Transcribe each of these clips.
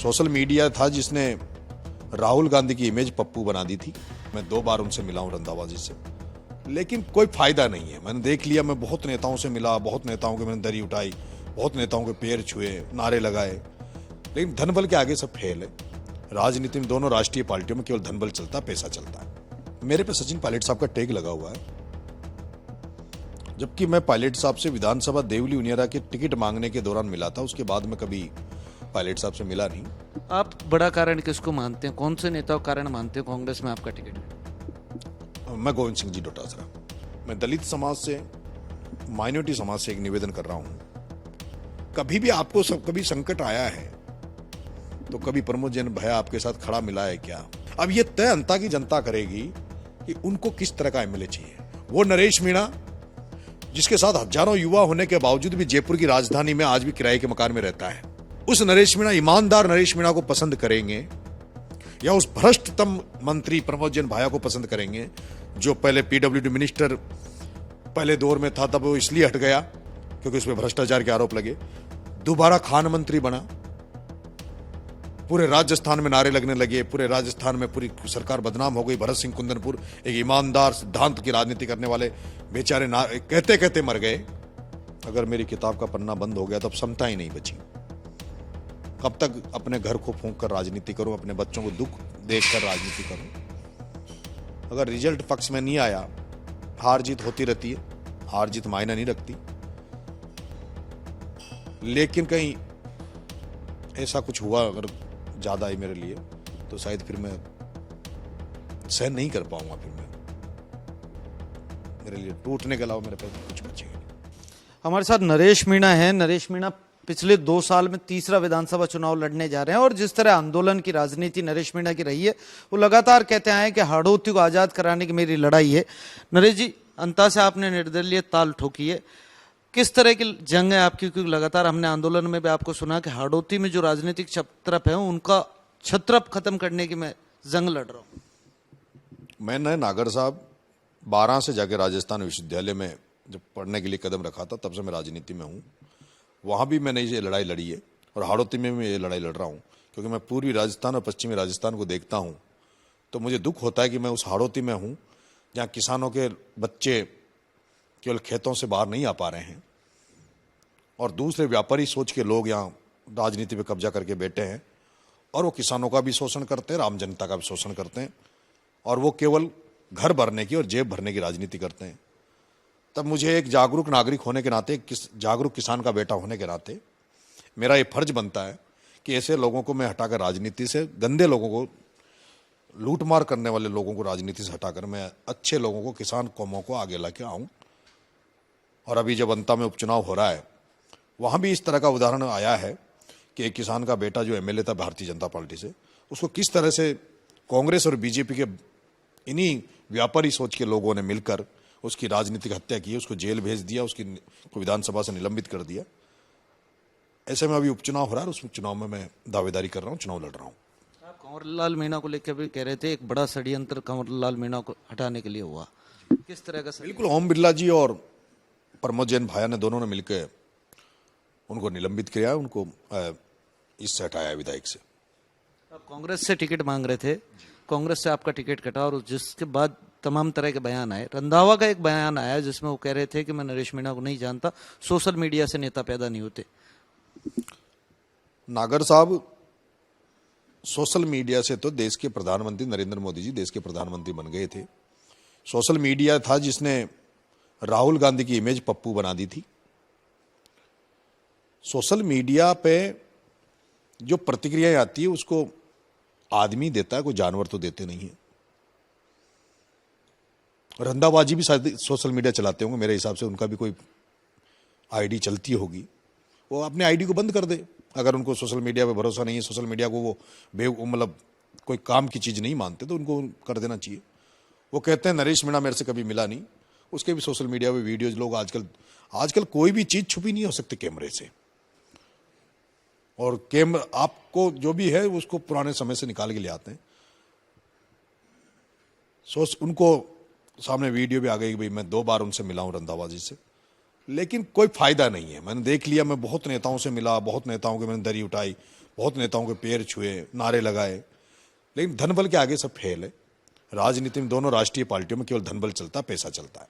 Social media था जिसने राहुल गांधी की इमेज पप्पू बना दी थी। मैं 2 बार उनसे मिला हूं रंधावा जी से, लेकिन कोई फायदा नहीं है। मैंने देख लिया, मैं बहुत नेताओं से मिला, बहुत नेताओं के मैंने दरी उठाई, बहुत नेताओं के पैर छुए, नारे लगाए, लेकिन धनबल के आगे सब फेल है। राजनीति में दोनों राष्ट्रीय पार्टियों में केवल धनबल चलता है, पैसा चलता है। मेरे पे सचिन पायलट साहब का टैग लगा हुआ है, जबकि मैं पायलट साहब से विधानसभा देवली उनियारा के टिकट मांगने के दौरान मिला था। उसके बाद में कभी पायलट साहब से मिला नहीं। आप बड़ा कारण किसको मानते हैं, कौन से नेता का कारण मानते हैं कांग्रेस में आपका टिकट? मैं गोविंद सिंह जी डोटासरा। मैं दलित समाज से, माइनॉरिटी समाज से एक निवेदन कर रहा हूं, कभी भी आपको कभी संकट आया है तो कभी प्रमोद जैन भैया आपके साथ खड़ा मिला है क्या? अब ये तय अंता की जनता करेगी कि उनको किस तरह का एमएलए चाहिए। वो नरेश मीणा जिसके साथ हजारों युवा होने के बावजूद भी जयपुर की राजधानी में आज भी किराए के मकान में रहता है, उस नरेश मीणा, ईमानदार नरेश मीणा को पसंद करेंगे या उस भ्रष्टतम मंत्री प्रमोद जैन भाया को पसंद करेंगे जो पहले पीडब्ल्यूडी मिनिस्टर पहले दौर में था, तब वो इसलिए हट गया क्योंकि उसमें भ्रष्टाचार के आरोप लगे, दोबारा खान मंत्री बना, पूरे राजस्थान में नारे लगने लगे, पूरे राजस्थान में पूरी सरकार बदनाम हो गई। भरत सिंह कुंदनपुर एक ईमानदार सिद्धांत की राजनीति करने वाले बेचारे कहते कहते मर गए। अगर मेरी किताब का पन्ना बंद हो गया तब समता ही नहीं बची। कब तक अपने घर को फूंक कर राजनीति करूं, अपने बच्चों को दुख देखकर राजनीति करूं? अगर रिजल्ट पक्ष में नहीं आया, हार जीत होती रहती है, हार जीत मायना नहीं रखती, लेकिन कहीं ऐसा कुछ हुआ अगर ज्यादा है मेरे लिए तो शायद फिर मैं सहन नहीं कर पाऊंगा। फिर मैं, मेरे लिए टूटने के अलावा मेरे पास कुछ बचेगा नहीं। हमारे साथ नरेश मीणा है। नरेश मीणा पिछले 2 साल में तीसरा विधानसभा चुनाव लड़ने जा रहे हैं और जिस तरह आंदोलन की राजनीति नरेश मीणा की रही है, वो लगातार कहते आए कि हाड़ौती को आजाद कराने की मेरी लड़ाई है। नरेश जी, अंता से आपने निर्दलीय ताल ठोकी है, किस तरह की जंग है आपकी? क्योंकि लगातार हमने आंदोलन में भी आपको सुना कि हाड़ौती में जो राजनीतिक छत्रप है उनका छत्रप खत्म करने की मैं जंग लड़ रहा हूं। मैंने नागर साहब 12 से जाके राजस्थान विश्वविद्यालय में जब पढ़ने के लिए कदम रखा था, तब से मैं राजनीति में हूं। वहां भी मैंने ये लड़ाई लड़ी है और हाड़ौती में मैं ये लड़ाई लड़ रहा हूं, क्योंकि मैं पूर्वी राजस्थान और पश्चिमी राजस्थान को देखता हूं तो मुझे दुख होता है कि मैं उस हाड़ौती में हूं जहां किसानों के बच्चे केवल खेतों से बाहर नहीं आ पा रहे हैं और दूसरे व्यापारी सोच के लोग यहाँ राजनीति पे कब्जा करके बैठे हैं और वो किसानों का भी शोषण करते हैं, आम जनता का भी शोषण करते हैं और वो केवल घर भरने की और जेब भरने की राजनीति करते हैं। तब मुझे एक जागरूक नागरिक होने के नाते, जागरूक किसान का बेटा होने के नाते मेरा ये फर्ज बनता है कि ऐसे लोगों को मैं हटाकर राजनीति से, गंदे लोगों को, लूटमार करने वाले लोगों को राजनीति से हटाकर मैं अच्छे लोगों को, किसान कौमों को आगे लाके आऊं। और अभी जब अंता में उपचुनाव हो रहा है, वहां भी इस तरह का उदाहरण आया है कि एक किसान का बेटा जो एमएलए था भारतीय जनता पार्टी से, उसको किस तरह से कांग्रेस और बीजेपी के इन्हीं व्यापारी सोच के लोगों ने मिलकर उसकी राजनीतिक हत्या की, उसको जेल भेज दिया, उसकी विधानसभा से निलंबित कर दिया। ऐसे में अभी उपचुनाव हो रहा है, उस चुनाव में मैं दावेदारी कर रहा हूँ, चुनाव लड़ रहा हूँ। आप कंवरलाल मीणा को लेकर भी कह रहे थे एक बड़ा षड्यंत्र कंवरलाल मीणा को हटाने के लिए हुआ, किस तरह का? बिल्कुल, ओम बिरला जी और प्रमोद जैन भाया ने दोनों ने मिलकर उनको निलंबित किया, उनको इससे हटाया विधायक से। आप कांग्रेस से टिकट मांग रहे थे, कांग्रेस से आपका टिकट कटा और जिसके बाद तमाम तरह के बयान आए। रंधावा का एक बयान आया जिसमें वो कह रहे थे कि मैं नरेश मीणा को नहीं जानता, सोशल मीडिया से नेता पैदा नहीं होते। नागर साहब, सोशल मीडिया से तो देश के प्रधानमंत्री नरेंद्र मोदी जी देश के प्रधानमंत्री बन गए थे। सोशल मीडिया था जिसने राहुल गांधी की इमेज पप्पू बना दी थी। सोशल मीडिया पे जो प्रतिक्रियाएं आती है उसको आदमी देता है, कोई जानवर तो देते नहीं है। रंधाबाजी भी शायद सोशल मीडिया चलाते होंगे, मेरे हिसाब से उनका भी कोई आईडी चलती होगी, वो अपने आईडी को बंद कर दे। अगर उनको सोशल मीडिया पे भरोसा नहीं है, सोशल मीडिया को वो मतलब कोई काम की चीज नहीं मानते, तो उनको कर देना चाहिए। वो कहते हैं नरेश मीणा मेरे से कभी मिला नहीं, उसके भी सोशल मीडिया पे वीडियोज लोग आजकल कोई भी चीज छुपी नहीं हो सकती कैमरे से, और कैमरा आपको जो भी है उसको पुराने समय से निकाल के ले आते हैं। उनको सामने वीडियो भी आ गई कि भाई मैं 2 बार उनसे मिला हूं रंधावा जी से, लेकिन कोई फायदा नहीं है। मैंने देख लिया, मैं बहुत नेताओं से मिला, बहुत नेताओं के मैंने दरी उठाई, बहुत नेताओं के पैर छुए, नारे लगाए, लेकिन धनबल के आगे सब फेल है। राजनीति में दोनों राष्ट्रीय पार्टियों में केवल धनबल चलता, पैसा चलता है।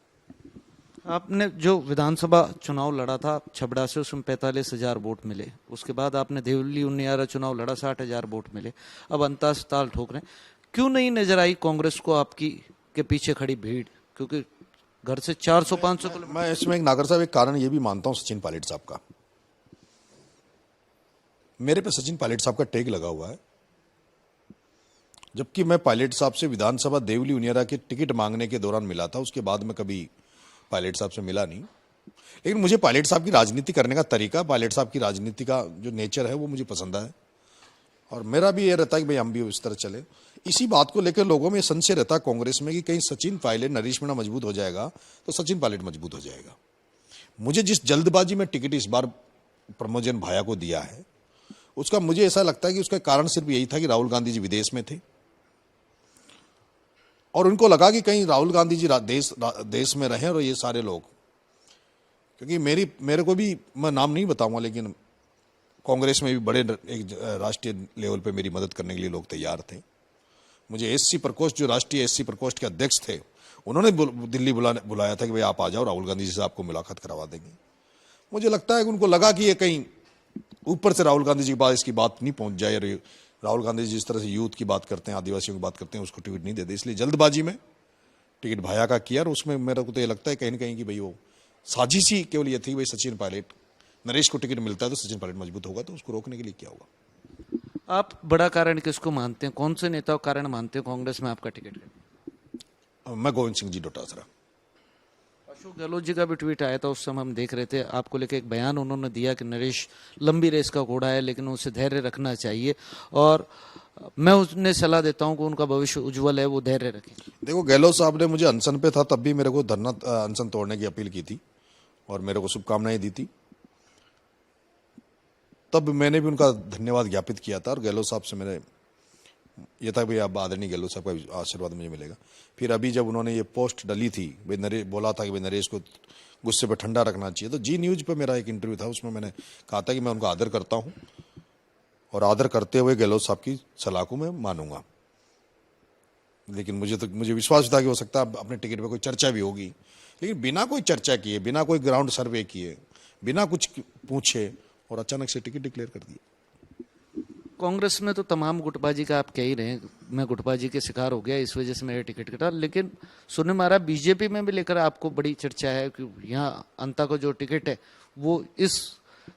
आपने जो विधानसभा चुनाव लड़ा था छबड़ा से, उसमें 45,000 वोट मिले। उसके बाद आपने देवली उनियारा चुनाव लड़ा, 60,000 वोट मिले। अब अंता से ताल ठोक रहे हैं। क्यों नहीं नजर आई कांग्रेस को आपकी के पीछे खड़ी भीड़? क्योंकि घर से 400-500 किलोमीटर। मैं इसमें एक नागर साहब एक कारण ये भी मानता हूं सचिन पायलट साहब का। मेरे पे सचिन पायलट साहब का टैग लगा हुआ है, जबकि मैं पायलट साहब से विधानसभा देवली उनियारा के टिकट मांगने के दौरान मिला था। उसके बाद में कभी पायलट साहब से मिला नहीं। लेकिन मुझे पायलट साहब की राजनीति करने का तरीका, पायलट साहब की राजनीति का जो नेचर है वो मुझे पसंद है, और मेरा भी ये रहता है कि भाई हम भी इस तरह चले। इसी बात को लेकर लोगों में संशय रहता है कांग्रेस में कि कहीं सचिन पायलट नरेश मीणा मजबूत हो जाएगा तो सचिन पायलट मजबूत हो जाएगा। मुझे जिस जल्दबाजी में टिकट इस बार प्रमोद जैन भाया को दिया है, उसका मुझे ऐसा लगता है कि उसका कारण सिर्फ यही था कि राहुल गांधी जी विदेश में थे और उनको लगा कि कहीं राहुल गांधी जी देश में रहें और ये सारे लोग, क्योंकि मेरे को भी, मैं नाम नहीं बताऊंगा, लेकिन कांग्रेस में भी बड़े एक राष्ट्रीय लेवल पे मेरी मदद करने के लिए लोग तैयार थे। मुझे एससी प्रकोष्ठ, जो राष्ट्रीय एससी प्रकोष्ठ के अध्यक्ष थे, उन्होंने दिल्ली बुलाया था कि भाई आप आ जाओ, राहुल गांधी जी से आपको मुलाकात करवा देंगे। मुझे लगता है कि उनको लगा कि ये कहीं ऊपर से राहुल गांधी जी के पास इसकी बात नहीं पहुंच जाए, और राहुल गांधी जी जिस तरह से यूथ की बात करते हैं, आदिवासियों की बात करते हैं, उसको टिकट नहीं देते, इसलिए जल्दबाजी में टिकट भाया का किया। और उसमें मेरे को तो ये लगता है कहीं ना कहीं कि भाई वो साजिश ही केवल ये थी, भाई सचिन पायलट, नरेश को टिकट मिलता है तो सचिन पायलट मजबूत होगा, तो उसको रोकने के लिए क्या होगा। आप बड़ा कारण किसको मानते हैं? कौन से नेता का कारण मानते हैं कांग्रेस में आपका टिकट है? मैं गोविंद सिंह जी डोटासरा। अशोक गहलोत जी का भी ट्वीट आया था, उस समय हम देख रहे थे, आपको लेके एक बयान उन्होंने दिया कि नरेश लंबी रेस का घोड़ा है, लेकिन उसे धैर्य रखना चाहिए, और मैं उन्हें सलाह देता हूं कि उनका भविष्य उज्जवल है, वो धैर्य रखें। देखो, गहलोत साहब ने मुझे अनशन पे था तब भी मेरे को धरना अनशन तोड़ने की अपील की थी और मेरे को शुभकामनाएं दी थी, तब मैंने भी उनका धन्यवाद ज्ञापित किया था। और गहलोत साहब से मेरे ये था भाई अब आदरणीय गहलोत साहब का आशीर्वाद मुझे मिलेगा। फिर अभी जब उन्होंने ये पोस्ट डली थी, भाई नरेश बोला था कि भाई नरेश को गुस्से पे ठंडा रखना चाहिए, तो जी न्यूज पे मेरा एक इंटरव्यू था, उसमें मैंने कहा था कि मैं उनका आदर करता हूं और आदर करते हुए गहलोत साहब की सलाह को मैं मानूंगा। लेकिन मुझे विश्वास था कि हो सकता है अपने टिकट पे कोई चर्चा भी होगी, लेकिन बिना कोई चर्चा किए, बिना कोई ग्राउंड सर्वे किए, बिना कुछ पूछे और अचानक से टिकट डिक्लेयर कर दिया। कांग्रेस में तो तमाम गुटबाजी का आप कह ही रहे हैं, मैं गुटबाजी के शिकार हो गया, इस वजह से मेरा टिकट कटा। लेकिन सुनने में आ रहा है बीजेपी में भी लेकर आपको बड़ी चर्चा है कि यहाँ अंता को जो टिकट है वो इस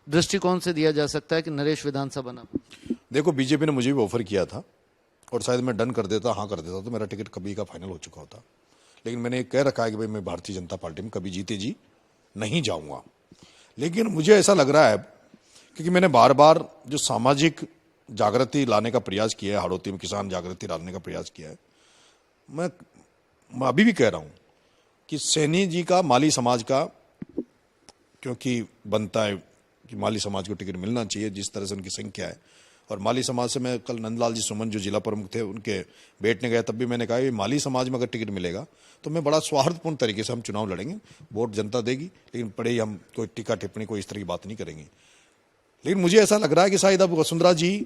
दृष्टिकोण से दिया जा सकता है कि नरेश विधानसभा बना। देखो, बीजेपी ने मुझे भी ऑफर किया था और शायद मैं डन कर देता, हाँ कर देता, तो मेरा टिकट कभी का फाइनल हो चुका होता। लेकिन मैंने कह रखा है कि भाई मैं भारतीय जनता पार्टी में कभी जीते जी नहीं जाऊंगा। लेकिन मुझे ऐसा लग रहा है क्योंकि मैंने बार बार जो सामाजिक जागृति लाने का प्रयास किया है, हाड़ौती में किसान जागृति लाने का प्रयास किया है, मैं अभी भी कह रहा हूं कि सैनी जी का माली समाज का, क्योंकि बनता है कि माली समाज को टिकट मिलना चाहिए जिस तरह से उनकी संख्या है। और माली समाज से मैं कल नंदलाल जी सुमन जो जिला प्रमुख थे उनके बैठने गया, तब भी मैंने कहा कि माली समाज में अगर टिकट मिलेगा तो मैं बड़ा सौहार्दपूर्ण तरीके से हम चुनाव लड़ेंगे, वोट जनता देगी, लेकिन बड़े ही हम कोई टीका टिप्पणी कोई इस तरह की बात नहीं करेंगे। लेकिन मुझे ऐसा लग रहा है कि शायद अब वसुंधरा जी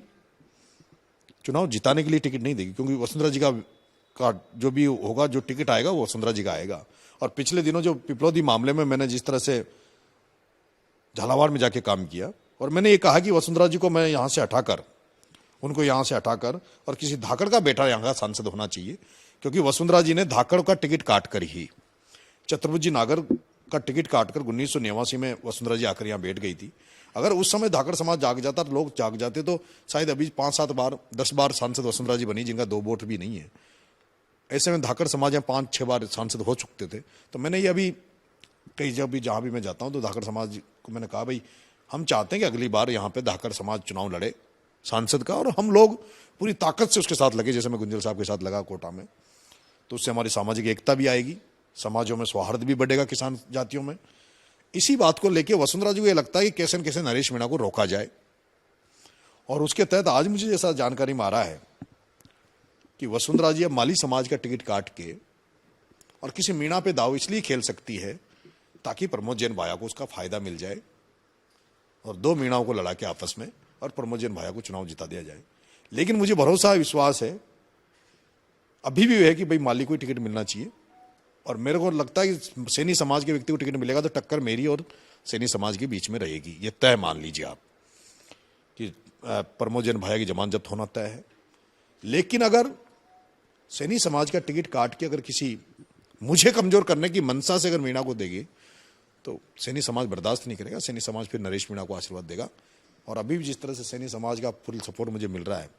चुनाव जिताने के लिए टिकट नहीं देगी, क्योंकि वसुंधरा जी का जो भी होगा, जो टिकट आएगा वो वसुंधरा जी का आएगा। और पिछले दिनों जो पिपलौदी मामले में मैंने जिस तरह से झालावाड़ में जाके काम किया, और मैंने ये कहा कि वसुंधरा जी को मैं यहाँ से हटाकर, उनको यहाँ से हटाकर और किसी धाकड़ का बेटा यहाँ का सांसद होना चाहिए, क्योंकि वसुंधरा जी ने धाकड़ का टिकट काटकर ही, छत्रपति नागर का टिकट काटकर 1989 में वसुंधरा जी आकर यहाँ बैठ गई थी। अगर उस समय धाकड़ समाज जाग जाता, लोग जाग जाते, तो शायद अभी 5-7 बार 10 बार सांसद वसुंधरा जी बनी, जिनका 2 वोट भी नहीं है। ऐसे में धाकड़ समाज यहाँ 5-6 बार सांसद हो चुके थे। तो मैंने ये अभी कहीं जब भी जहाँ भी मैं जाता हूँ तो धाकड़ समाज को मैंने कहा भाई हम चाहते हैं कि अगली बार यहाँ पे धाकड़ समाज चुनाव लड़े सांसद का, और हम लोग पूरी ताकत से उसके साथ लगे, जैसे मैं गुंजल साहब के साथ लगा कोटा में, तो उससे हमारी सामाजिक एकता भी आएगी, समाजों में सौहार्द भी बढ़ेगा किसान जातियों में। इसी बात को लेकर वसुंधरा जी को ये लगता है कि कैसे न कैसे नरेश मीणा को रोका जाए, और उसके तहत आज मुझे जैसा जानकारी में आ रहा है कि वसुंधरा जी अब माली समाज का टिकट काट के और किसी मीणा पे दाव इसलिए खेल सकती है ताकि प्रमोद जैन भाया को उसका फायदा मिल जाए और 2 मीणाओं को लड़ा के आपस में और प्रमोद जैन भाया को चुनाव जिता दिया जाए। लेकिन मुझे भरोसा विश्वास है अभी भी है कि भाई माली को ही टिकट मिलना चाहिए, और मेरे को लगता है कि सैनी समाज के व्यक्ति को टिकट मिलेगा तो टक्कर मेरी और सैनी समाज के बीच में रहेगी। ये तय मान लीजिए आप कि प्रमोद जैन भाया की जमानत जब्त होना तय है। लेकिन अगर सैनी समाज का टिकट काट के अगर किसी मुझे कमजोर करने की मंशा से अगर मीणा को देगी तो सैनी समाज बर्दाश्त नहीं करेगा। सैनी समाज फिर नरेश मीणा को आशीर्वाद देगा, और अभी भी जिस तरह से सैनी समाज का फुल सपोर्ट मुझे मिल रहा है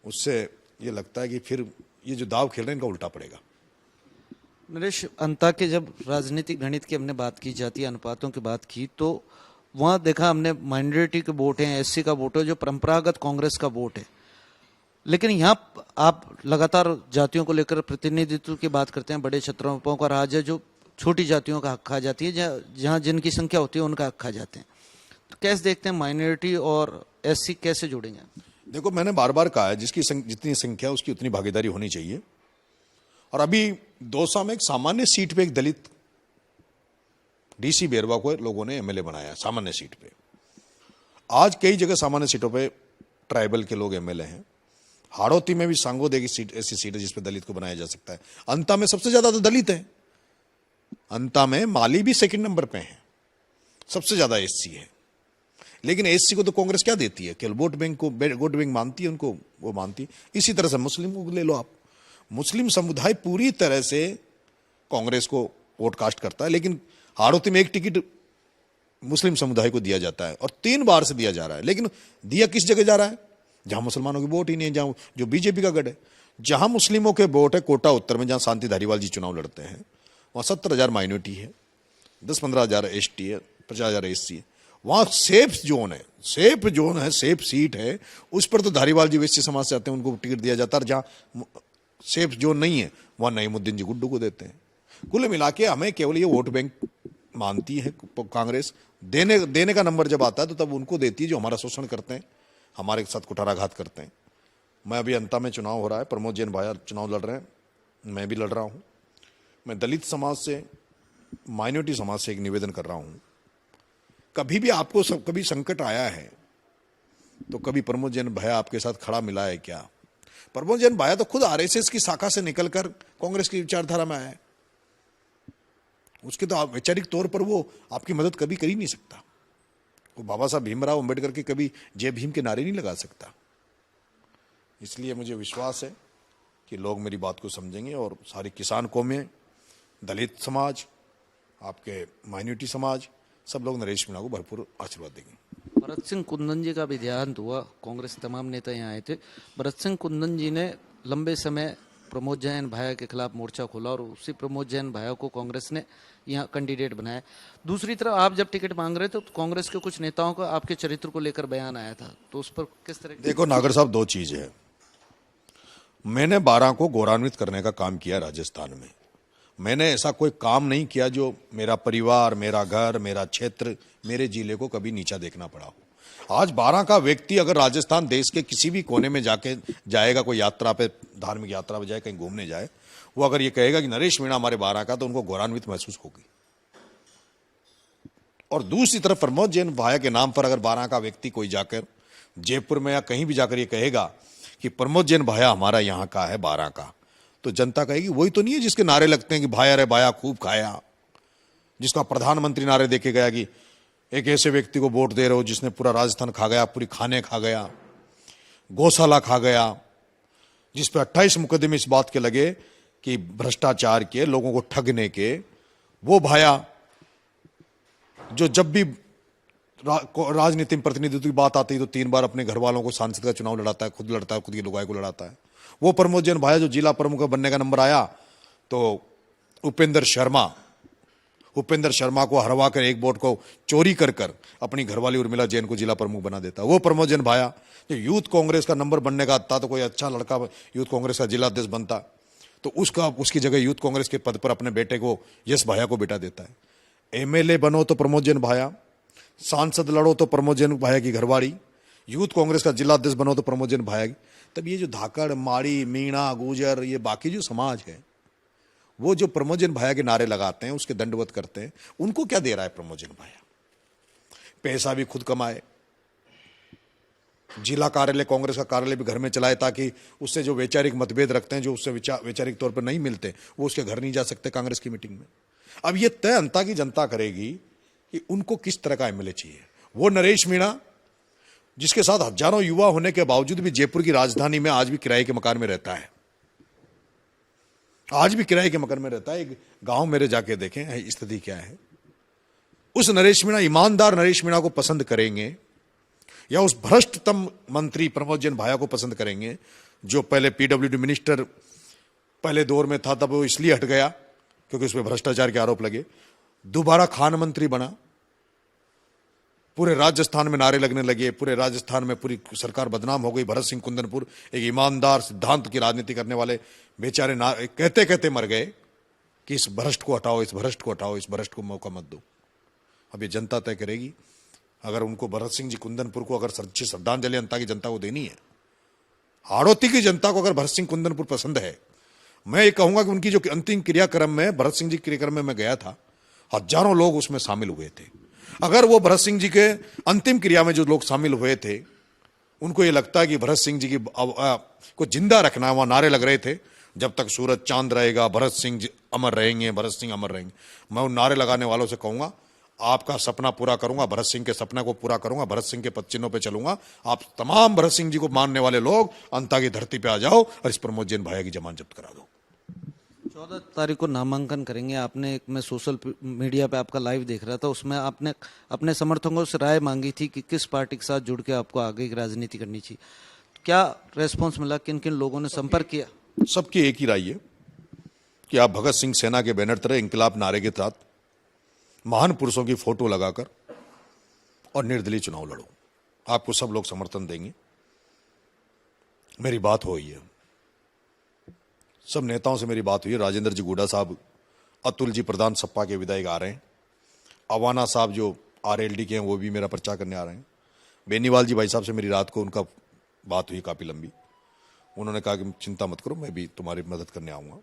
उससे ये लगता है कि फिर ये जो दाव खेल रहे हैं इनका उल्टा पड़ेगा। नरेश, अंता के जब राजनीतिक गणित की हमने बात की, जातीय अनुपातों की बात की, तो वहाँ देखा हमने माइनॉरिटी के वोट हैं, एससी का वोट है, जो परंपरागत कांग्रेस का वोट है। लेकिन यहाँ आप लगातार जातियों को लेकर प्रतिनिधित्व की बात करते हैं, बड़े क्षेत्रों का राज है जो छोटी जातियों का हक खा जाती है, जहाँ जिनकी संख्या होती है उनका हक खा जाते हैं। तो कैसे देखते हैं माइनॉरिटी और एससी कैसे जोड़ेंगे? देखो, मैंने बार बार कहा है जिसकी जितनी संख्या उसकी उतनी भागीदारी होनी चाहिए। और अभी दौसा में एक सामान्य सीट पे एक दलित डीसी बेरवा को लोगों ने एमएलए बनाया सामान्य सीट पे। आज कई जगह सामान्य सीटों पे ट्राइबल के लोग एमएलए हैं। हाड़ौती में भी सांगोदे की सीट ऐसी सीट है जिसपे दलित को बनाया जा सकता है। अंता में सबसे ज्यादा तो दलित है। अंता में माली भी सेकंड नंबर पे है, सबसे ज्यादा एससी है। लेकिन एससी को तो कांग्रेस क्या देती है? केवल वोट बैंक को, वोट बैंक मानती है उनको, वो मानती है। इसी तरह से मुस्लिम को ले लो आप, मुस्लिम समुदाय पूरी तरह से कांग्रेस को वोट कास्ट करता है। लेकिन हाड़ौती में एक टिकट मुस्लिम समुदाय को दिया जाता है और 3 बार से दिया जा रहा है। लेकिन दिया किस जगह जा रहा है? जहां मुसलमानों की वोट ही नहीं है, जहां जो बीजेपी का गढ़ है। जहां मुस्लिमों के वोट है कोटा उत्तर में, जहां शांति धारीवाल जी चुनाव लड़ते हैं, वहां 70,000 माइनॉरिटी है, 10-15,000 एसटी है, 50,000 एससी है। वहां सेफ जोन है, सेफ जोन है, सेफ सीट है। उस पर तो धारीवाल जी वैश्य समाज से आते हैं, उनको टिकट दिया जाता है। जहां सेफ जोन नहीं है वहां नईमुद्दीन जी गुड्डू को देते हैं। कुल मिला के हमें केवल ये वोट बैंक मानती है कांग्रेस। देने का नंबर जब आता है तो तब उनको देती है जो हमारा शोषण करते हैं, हमारे साथ कुठाराघात करते हैं। मैं अभी अंता में चुनाव हो रहा है, प्रमोद जैन भाया चुनाव लड़ रहे हैं, मैं भी लड़ रहा हूं। मैं दलित समाज से, माइनॉरिटी समाज से एक निवेदन कर रहा हूं, कभी भी आपको कभी संकट आया है तो कभी प्रमोद जैन भाया आपके साथ खड़ा मिला है क्या? प्रमोद जैन भाया तो खुद आरएसएस की शाखा से निकलकर कांग्रेस की विचारधारा में आया है। उसके तो वैचारिक तौर पर वो आपकी मदद कभी कर ही नहीं सकता। वो बाबा साहब भीमराव अंबेडकर के कभी जय भीम के नारे नहीं लगा सकता। इसलिए मुझे विश्वास है कि लोग मेरी बात को समझेंगे और सारी किसान कौमें, दलित समाज, आपके माइनॉरिटी समाज, सब लोग नरेश मीणा को भरपूर आशीर्वाद देंगे। भरत सिंह कुंदन जी का भी देहांत हुआ, कांग्रेस के तमाम नेता यहाँ आए थे। भरत सिंह कुंदन जी ने लंबे समय प्रमोद जैन भाया के खिलाफ मोर्चा खोला और उसी प्रमोद जैन भाया को कांग्रेस ने यहाँ कैंडिडेट बनाया। दूसरी तरफ आप जब टिकट मांग रहे थे तो कांग्रेस के कुछ नेताओं का आपके चरित्र को लेकर बयान आया था, तो उस पर किस तरह? देखो नागर साहब, 2 चीजें हैं। मैंने 12 को गौरवान्वित करने का काम किया राजस्थान में। मैंने ऐसा कोई काम नहीं किया जो मेरा परिवार, मेरा घर, मेरा क्षेत्र, मेरे जिले को कभी नीचा देखना पड़ा हो। आज 12 का व्यक्ति अगर राजस्थान देश के किसी भी कोने में जाके जाएगा, कोई यात्रा पे, धार्मिक यात्रा पे जाए, कहीं घूमने जाए, वो अगर ये कहेगा कि नरेश मीणा हमारे 12 का, तो उनको गौरवान्वित महसूस होगी। और दूसरी तरफ प्रमोद जैन भाया के नाम पर अगर 12 का व्यक्ति कोई जाकर जयपुर में या कहीं भी जाकर ये कहेगा कि प्रमोद जैन भाया हमारा यहाँ का है 12 का, तो जनता कहेगी वही तो नहीं है जिसके नारे लगते हैं कि भाया रे भाया खूब खाया, जिसका प्रधानमंत्री नारे देके गया कि एक ऐसे व्यक्ति को वोट दे रहे हो जिसने पूरा राजस्थान खा गया, पूरी खाने खा गया, गौशाला खा गया, जिस पे 28 मुकदमे इस बात के लगे कि भ्रष्टाचार के, लोगों को ठगने के। वो भाया जो जब भी राजनीति में प्रतिनिधित्व की बात आती है तो 3 बार अपने घर वालों को सांसद का चुनाव लड़ाता है, खुद लड़ता है, खुद की लुगाई को लड़ाता है। वो प्रमोद जैन भाया जो जिला प्रमुख बनने का नंबर आया तो उपेंद्र शर्मा को हरवा कर एक वोट को चोरी कर अपनी घरवाली उर्मिला जैन को जिला प्रमुख बना देता। वो प्रमोद जैन भाया जो यूथ कांग्रेस का नंबर बनने का था तो कोई अच्छा लड़का यूथ कांग्रेस का जिला अध्यक्ष बनता तो उसकी जगह यूथ कांग्रेस के पद पर अपने बेटे को, यश भाया को बिठा देता है। एमएलए बनो तो प्रमोद जैन भाया, सांसद लड़ो तो प्रमोद जैन भाया की घरवाली, यूथ कांग्रेस का जिला अध्यक्ष बनो तो प्रमोद जैन भाया की। तब ये जो धाकड़, माड़ी, मीणा, गुजर, ये बाकी जो समाज है, वो जो प्रमोद जैन भाया के नारे लगाते हैं, उसके दंडवत करते हैं, उनको क्या दे रहा है प्रमोद जैन भाया? पैसा भी खुद कमाए, जिला कार्यालय कांग्रेस का कार्यालय भी घर में चलाए, ताकि उससे जो वैचारिक मतभेद रखते हैं, जो उससे वैचारिक तौर पर नहीं मिलते, वो उसके घर नहीं जा सकते कांग्रेस की मीटिंग में। अब ये तय अंता की जनता करेगी कि उनको किस तरह का एमएलए चाहिए। वो नरेश मीणा, जिसके साथ हजारों युवा होने के बावजूद भी जयपुर की राजधानी में आज भी किराए के मकान में रहता है, आज भी किराए के मकान में रहता है। एक गांव मेरे जाके देखें स्थिति क्या है। उस नरेश मीणा, ईमानदार नरेश मीणा को पसंद करेंगे या उस भ्रष्टतम मंत्री प्रमोद जैन भाया को पसंद करेंगे, जो पहले पीडब्ल्यूडी मिनिस्टर पहले दौर में था, तब वो इसलिए हट गया क्योंकि उसमें भ्रष्टाचार के आरोप लगे, दोबारा खान मंत्री बना, पूरे राजस्थान में नारे लगने लगे, पूरे राजस्थान में पूरी सरकार बदनाम हो गई। भरत सिंह कुंदनपुर एक ईमानदार सिद्धांत की राजनीति करने वाले बेचारे कहते कहते मर गए कि इस भ्रष्ट को हटाओ, इस भ्रष्ट को हटाओ, इस भ्रष्ट को मौका मत दो। अब ये जनता तय करेगी। अगर उनको भरत सिंह जी कुंदनपुर को अगर सच्ची श्रद्धांजलि अंता की जनता को देनी है, हाड़ौती की जनता को अगर भरत सिंह कुंदनपुर पसंद है, मैं ये कहूंगा कि उनकी जो अंतिम क्रियाक्रम में भरत सिंह जी क्रियाक्रम में मैं गया था, हजारों लोग उसमें शामिल हुए थे। अगर वो भरत सिंह जी के अंतिम क्रिया में जो लोग शामिल हुए थे, उनको ये लगता है कि भरत सिंह जी की को जिंदा रखना है, वहां नारे लग रहे थे, जब तक सूरज चांद रहेगा भरत सिंह जी अमर रहेंगे, भरत सिंह अमर रहेंगे। मैं उन नारे लगाने वालों से कहूंगा, आपका सपना पूरा करूंगा, भरत सिंह के सपने को पूरा करूंगा, भरत सिंह के पद चिन्हों पे चलूंगा। आप तमाम भरत सिंह जी को मानने वाले लोग अंता की धरती पे आ जाओ और इस प्रमोद जैन भाया की जमानत जब्त करा दो। 14 तारीख को नामांकन करेंगे। आपने एक, मैं सोशल मीडिया पे आपका लाइव देख रहा था, उसमें आपने अपने समर्थकों से राय मांगी थी कि किस पार्टी के साथ जुड़ के आपको आगे की राजनीति करनी चाहिए। क्या रेस्पॉन्स मिला? किन किन लोगों ने संपर्क किया? सबकी एक ही राय है कि आप भगत सिंह सेना के बैनर तरह इंकलाब नारे के साथ महान पुरुषों की फोटो लगाकर और निर्दलीय चुनाव लड़ो। आपको सब लोग समर्थन देंगे। मेरी बात हुई है, सब नेताओं से मेरी बात हुई है। राजेंद्र जी गुडा साहब, अतुल जी प्रधान सपा के विधायक आ रहे हैं, अवाना साहब जो आरएलडी के हैं वो भी मेरा पर्चा करने आ रहे हैं। बेनीवाल जी भाई साहब से मेरी रात को उनका बात हुई काफी लंबी। उन्होंने कहा कि चिंता मत करो, मैं भी तुम्हारी मदद करने आऊंगा।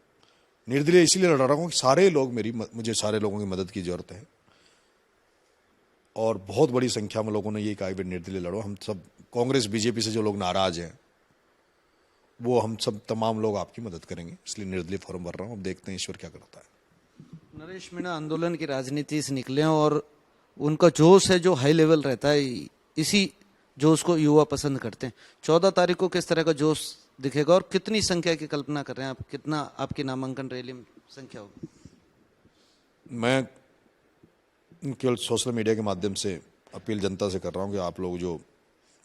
निर्दलीय इसीलिए लड़ रहा हूं कि सारे लोग मुझे सारे लोगों की मदद की जरूरत है, और बहुत बड़ी संख्या में लोगों ने यही कहा कि निर्दलीय लड़ो। हम सब कांग्रेस बीजेपी से जो लोग नाराज हैं, वो हम सब तमाम लोग आपकी मदद करेंगे, इसलिए निर्दलीय फॉर्म भर रहा हूं। अब देखते हैं ईश्वर क्या करता है। नरेश मीणा आंदोलन की राजनीति से निकले हैं और उनका जोश है जो हाई लेवल रहता है, इसी जोश को युवा पसंद करते हैं। 14 तारीख को किस तरह का जोश दिखेगा और कितनी संख्या की कल्पना कर रहे हैं आप? कितना आपकी नामांकन रैली में संख्या होगी? मैं केवल सोशल मीडिया के माध्यम से अपील जनता से कर रहा हूं कि आप लोग जो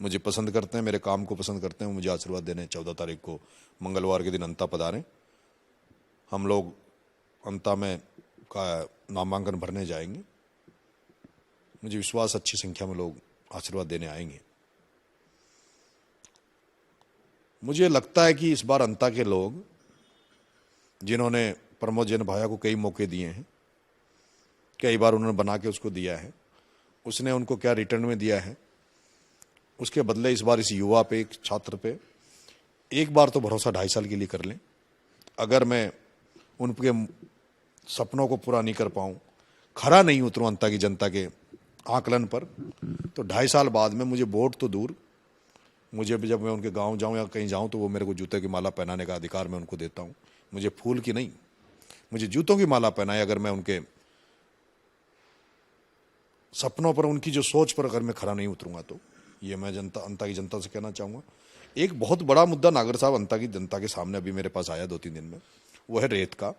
मुझे पसंद करते हैं, मेरे काम को पसंद करते हैं, वो मुझे आशीर्वाद देने 14 तारीख को मंगलवार के दिन अंता पधारें। हम लोग अंता में का नामांकन भरने जाएंगे। मुझे विश्वास अच्छी संख्या में लोग आशीर्वाद देने आएंगे। मुझे लगता है कि इस बार अंता के लोग, जिन्होंने प्रमोद जैन भाया को कई मौके दिए हैं, कई बार उन्होंने बना के उसको दिया है, उसने उनको क्या रिटर्न में दिया है, उसके बदले इस बार इस युवा पे, एक छात्र पे एक बार तो भरोसा 2.5 साल के लिए कर लें। अगर मैं उनके सपनों को पूरा नहीं कर पाऊं, खरा नहीं उतरूं अंता की जनता के आकलन पर, तो 2.5 साल बाद में मुझे वोट तो दूर, मुझे जब मैं उनके गांव जाऊं या कहीं जाऊं तो वो मेरे को जूते की माला पहनाने का अधिकार मैं उनको देता हूं। मुझे फूल की नहीं, मुझे जूतों की माला पहनाए। अगर मैं उनके सपनों पर, उनकी जो सोच पर अगर मैं खरा नहीं उतरूंगा, तो ये मैं अंता की जनता से कहना चाहूंगा। एक बहुत बड़ा मुद्दा नागर साहब अंता की जनता के सामने अभी मेरे पास आया 2-3 दिन में, वो है रेत का।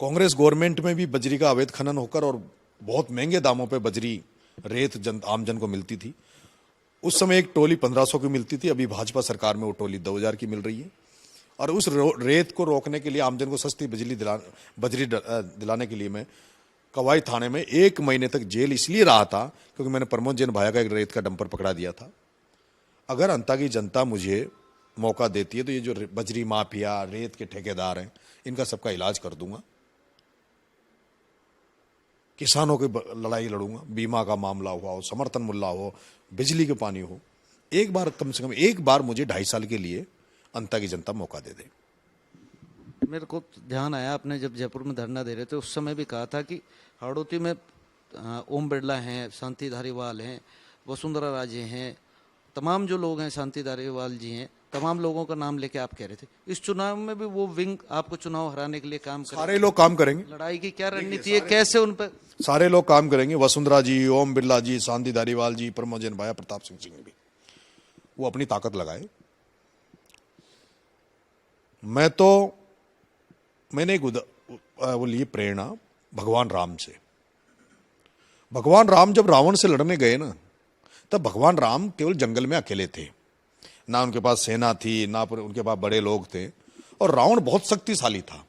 कांग्रेस गवर्नमेंट में भी बजरी का अवैध खनन होकर और बहुत महंगे दामों पे बजरी रेत आम जन को मिलती थी। उस समय एक टोली 1500 की मिलती थी, अभी भाजपा सरकार में वो टोली 2000 की मिल रही है। और उस रेत को रोकने के लिए, आमजन को सस्ती बजरी दिलाने के लिए मैं कवाई थाने में 1 महीने तक जेल इसलिए रहा था क्योंकि मैंने प्रमोद जैन भाया का एक रेत का डंपर पकड़ा दिया था। अगर अंता की जनता मुझे मौका देती है तो ये जो बजरी माफिया, रेत के ठेकेदार हैं, इनका सबका इलाज कर दूंगा। किसानों की लड़ाई लड़ूंगा, बीमा का मामला हुआ हो, समर्थन मूल्य हो, बिजली के पानी हो। एक बार, कम से कम एक बार मुझे 2.5 साल के लिए अंता की जनता मौका दे दे। मेरे को ध्यान आया, आपने जब जयपुर में धरना दे रहे थे उस समय भी कहा था कि हाड़ौती में ओम बिरला हैं, शांति धारीवाल हैं, वसुंधरा राजे हैं तमाम जो लोग हैं, शांति धारीवाल जी हैं, तमाम लोगों का नाम लेके आप कह रहे थे, इस चुनाव में भी वो विंग आपको चुनाव हराने के लिए काम कर सारे लोग काम करेंगे, लड़ाई की क्या रणनीति है, कैसे उन पर? सारे लोग काम करेंगे। वसुंधरा जी, ओम बिरला जी, शांति धारीवाल जी, प्रमोजन भाया, प्रताप सिंह भी, वो अपनी ताकत लगाए। मैंने एक वो लिए प्रेरणा भगवान राम से। भगवान राम जब रावण से लड़ने गए ना, तब भगवान राम केवल जंगल में अकेले थे, ना उनके पास सेना थी, ना उनके पास बड़े लोग थे, और रावण बहुत शक्तिशाली था,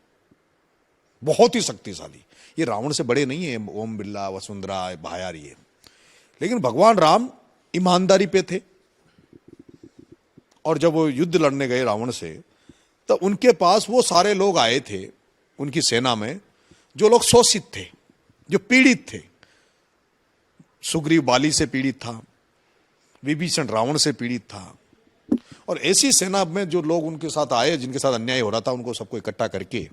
बहुत ही शक्तिशाली। ये रावण से बड़े नहीं है ओम बिरला, वसुंधरा, भायार, ये। लेकिन भगवान राम ईमानदारी पे थे, और जब वो युद्ध लड़ने गए रावण से, तो उनके पास वो सारे लोग आए थे उनकी सेना में, जो लोग शोषित थे, जो पीड़ित थे। सुग्रीव बाली से पीड़ित था, विभीषण रावण से पीड़ित था, और ऐसी सेना में जो लोग उनके साथ आए, जिनके साथ अन्याय हो रहा था, उनको सबको इकट्ठा करके,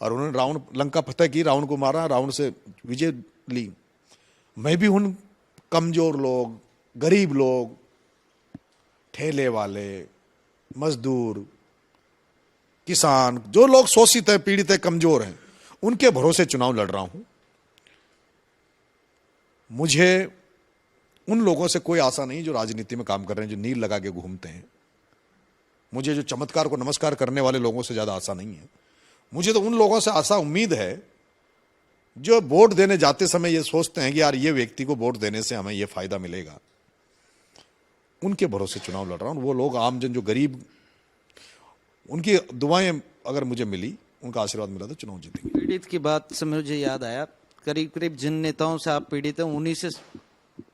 और उन्होंने रावण लंका फतह की, रावण को मारा, रावण से विजय ली। मैं भी उन कमजोर लोग, गरीब लोग, ठेले वाले, मजदूर, किसान, जो लोग शोषित है, पीड़ित है, कमजोर हैं, उनके भरोसे चुनाव लड़ रहा हूं। मुझे उन लोगों से कोई आशा नहीं जो राजनीति में काम कर रहे हैं, जो नील लगा के घूमते हैं। मुझे जो चमत्कार को नमस्कार करने वाले लोगों से ज्यादा आशा नहीं है। मुझे तो उन लोगों से आशा, उम्मीद है जो वोट देने जाते समय ये सोचते हैं कि यार ये व्यक्ति को वोट देने से हमें ये फायदा मिलेगा। उनके भरोसे चुनाव लड़ रहा हूं। वो लोग आमजन जो गरीब, उनकी दुआएं अगर मुझे मिली, उनका आशीर्वाद मिला तो चुनाव जीतेंगे। पीड़ित की बात से मुझे याद आया, करीब करीब जिन नेताओं से आप पीड़ित हैं, उन्हीं से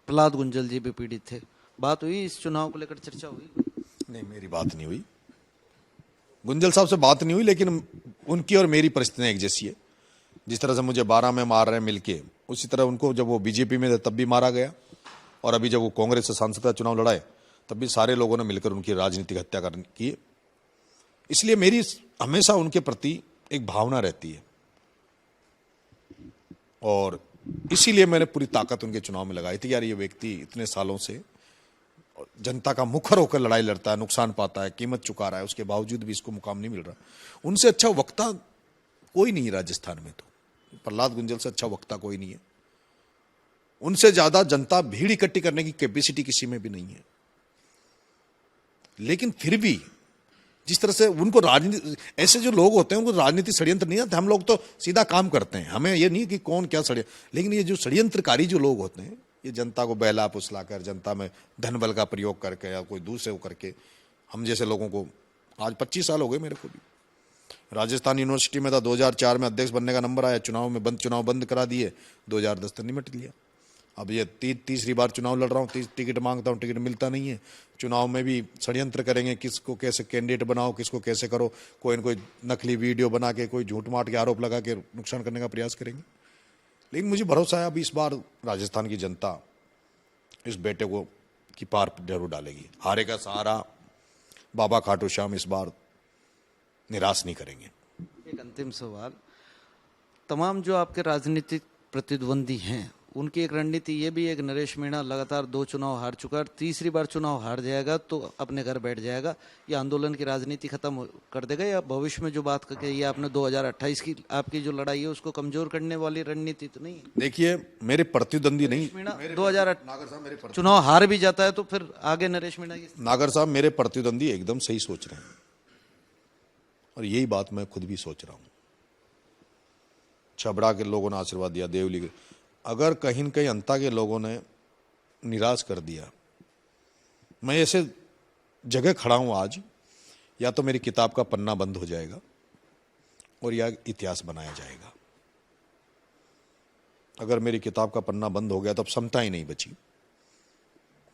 प्रहलाद गुंजल जी भी पीड़ित थे। बात हुई इस चुनाव को लेकर, चर्चा हुई? नहीं, मेरी बात नहीं हुई, गुंजल साहब से बात नहीं हुई, लेकिन उनकी और मेरी परिस्थितियां एक जैसी है। जिस तरह से मुझे 12 में मार रहे हैं मिलके, उसी तरह उनको जब वो बीजेपी में थे तब भी मारा गया, और अभी जब वो कांग्रेस से सांसद का चुनाव लड़ाए तब भी सारे लोगों ने मिलकर उनकी राजनीतिक हत्या की। इसलिए मेरी हमेशा उनके प्रति एक भावना रहती है, और इसीलिए मैंने पूरी ताकत उनके चुनाव में लगाई थी। यार ये व्यक्ति इतने सालों से जनता का मुखर होकर लड़ाई लड़ता है, नुकसान पाता है, कीमत चुका रहा है, उसके बावजूद भी इसको मुकाम नहीं मिल रहा। उनसे अच्छा वक्ता कोई नहीं है राजस्थान में, तो प्रहलाद गुंजल से अच्छा वक्ता कोई नहीं है। उनसे ज्यादा जनता भीड़ इकट्ठी करने की कैपेसिटी किसी में भी नहीं है। लेकिन फिर भी जिस तरह से उनको राजनीति, ऐसे जो लोग होते हैं उनको राजनीति षड्यंत्र नहीं आते। हम लोग तो सीधा काम करते हैं, हमें ये नहीं कि कौन क्या षड्यंत्र, लेकिन ये जो षड्यंत्रकारी जो लोग होते हैं, ये जनता को बहला फुसला कर, जनता में धन बल का प्रयोग करके या कोई दूसरे को करके, हम जैसे लोगों को, आज 25 साल हो गए मेरे को भी। राजस्थान यूनिवर्सिटी में था, 2004 में अध्यक्ष बनने का नंबर आया, चुनाव बंद करा दिए, 2010 तक निमट लिया। अब ये तीसरी बार चुनाव लड़ रहा हूँ, टिकट मांगता हूँ, टिकट मिलता नहीं है। चुनाव में भी षड्यंत्र करेंगे, किसको कैसे कैंडिडेट बनाओ, किसको कैसे करो, कोई न कोई नकली वीडियो बना के, कोई झूठ माट के आरोप लगा के नुकसान करने का प्रयास करेंगे। लेकिन मुझे भरोसा है अब इस बार राजस्थान की जनता इस बेटे को की पार जरूर डालेगी। हारेगा सहारा, बाबा खाटू श्याम इस बार निराश नहीं करेंगे। एक अंतिम सवाल, तमाम जो आपके राजनीतिक प्रतिद्वंदी हैं, उनकी एक रणनीति ये भी है कि नरेश मीणा लगातार 2 चुनाव हार चुका है, तीसरी बार चुनाव हार जाएगा तो अपने घर बैठ जाएगा, या आंदोलन की राजनीति खत्म कर देगा, या भविष्य में जो बात कही आपने 2028 की आपकी जो लड़ाई है उसको कमजोर करने वाली रणनीति तो नहीं है? देखिए, मेरे प्रतिद्वंदी नहीं, मीणा 2008 चुनाव हार भी जाता है तो फिर आगे नरेश मीणा की। नागर साहब, मेरे प्रतिद्वंदी एकदम सही सोच रहे हैं, और यही बात मैं खुद भी सोच रहा हूं। छबड़ा के लोगों ने आशीर्वाद दिया, देवली के, अगर कहीं न कहीं अंता के लोगों ने निराश कर दिया, मैं ऐसे जगह खड़ा हूं आज, या तो मेरी किताब का पन्ना बंद हो जाएगा और या इतिहास बनाया जाएगा। अगर मेरी किताब का पन्ना बंद हो गया तो अब समता ही नहीं बची।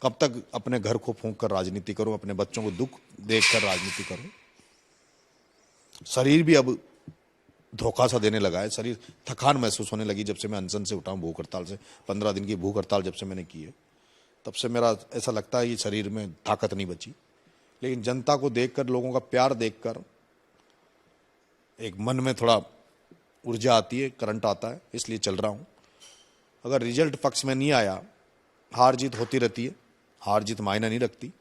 कब तक अपने घर को फूंक कर राजनीति करो, अपने बच्चों को दुख देखकर राजनीति करो? शरीर भी अब धोखा सा देने लगा है, शरीर थकान महसूस होने लगी जब से मैं अनशन से उठा हूं, भूख हड़ताल से। 15 दिन की भूख हड़ताल जब से मैंने की है, तब से मेरा ऐसा लगता है कि शरीर में ताकत नहीं बची। लेकिन जनता को देखकर, लोगों का प्यार देखकर एक मन में थोड़ा ऊर्जा आती है, करंट आता है, इसलिए चल रहा हूं। अगर रिजल्ट पक्ष में नहीं आया, हार जीत होती रहती है, हार जीत मायने नहीं रखती,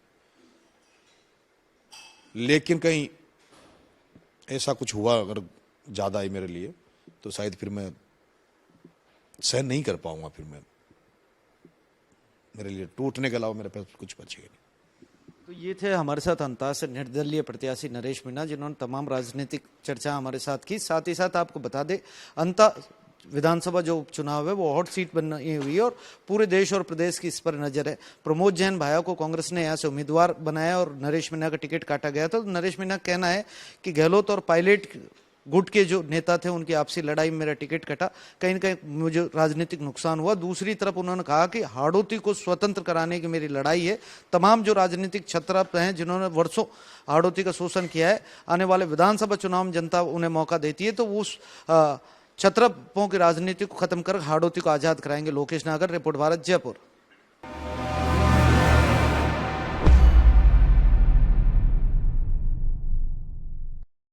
लेकिन कहीं ऐसा कुछ हुआ अगर ज़्यादा ही मेरे लिए तो शायद फिर मैं सहन नहीं कर पाऊंगा। फिर मैं, मेरे लिए टूटने के अलावा मेरे पास कुछ बचेगा नहीं। तो ये थे हमारे साथ अंता से निर्दलीय प्रत्याशी नरेश मीणा, जिन्होंने तमाम राजनीतिक चर्चा हमारे साथ की। साथ ही साथ आपको बता दें, अंता विधानसभा जो उपचुनाव है वो हॉट सीट बनी हुई है और पूरे देश और प्रदेश की इस पर नजर है। प्रमोद जैन भाया को कांग्रेस ने यहाँ से उम्मीदवार बनाया और नरेश मीणा का टिकट काटा गया था। तो नरेश मीणा का कहना है कि गहलोत और पायलट गुट के जो नेता थे उनकी आपसी लड़ाई में मेरा टिकट कटा, कहीं न कहीं मुझे राजनीतिक नुकसान हुआ। दूसरी तरफ उन्होंने कहा कि हाड़ौती को स्वतंत्र कराने की मेरी लड़ाई है। तमाम जो राजनीतिक छत्र हैं जिन्होंने वर्षों हाड़ौती का शोषण किया है, आने वाले विधानसभा चुनाव में जनता उन्हें मौका देती है तो उस छत्रपों की राजनीति को खत्म कर हाड़ौती को आजाद कराएंगे। लोकेश नागर, रिपोर्ट भारत, जयपुर।